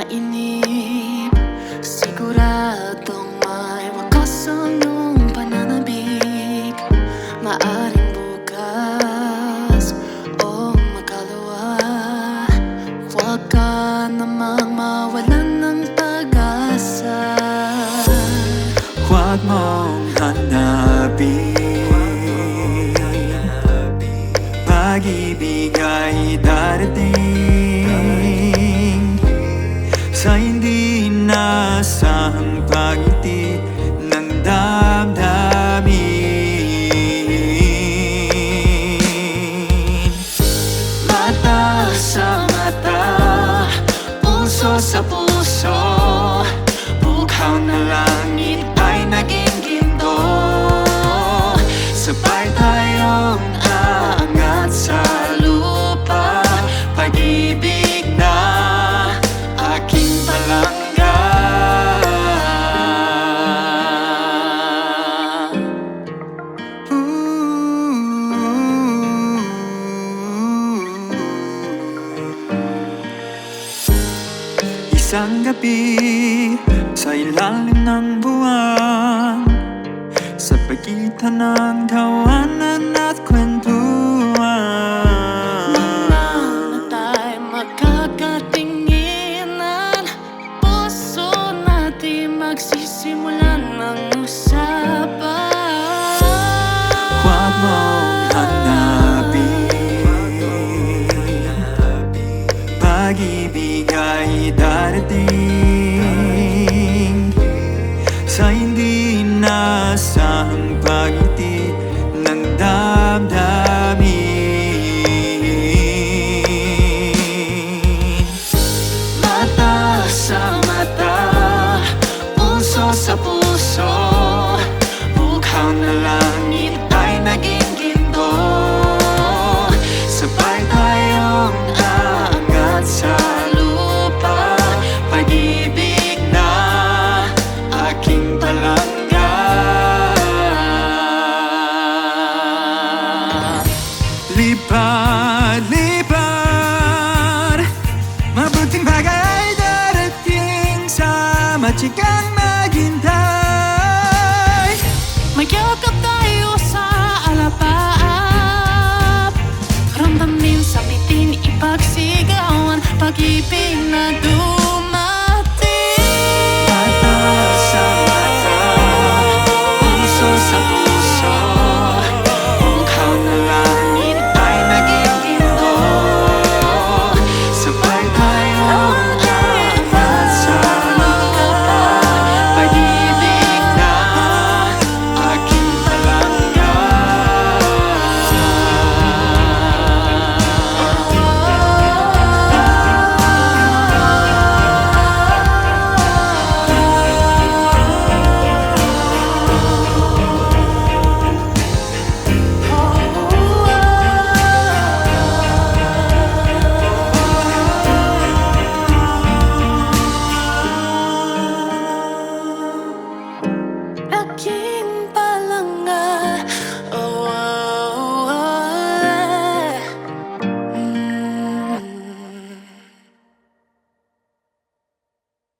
nainip, siguradong may wakas ang iyong pananabik. Maaring bukas o makalawa, huwag ka namang mawalan ng pag-asa. Huwag mong hanapin, pag-ibig ay darating sa hindi inaasahang pagngiti ng damdamin. Mata sa mata, puso sa puso, bughaw na langit ay naging ginto. Sabay tayong aangat sa lupa, pag-ibig na aking palangga. Isang gabi sa ilalim ng buwan, sa pagitan ng tawanan at kwentuhan, Nang tayo magkakatinginan, puso natin magsisimulan ng usapan. huwag mong hanapin, pag-ibig ay darating sa hindi inaasahang pagngiti ng damdamin. Mata sa mata, puso sa puso, bughaw na langit ay naging ginto. Sabay tayong aangat sa lupa, pag-ibig na aking palangga. Lipad, lipad, mabuting bagay ay darating sa matsikang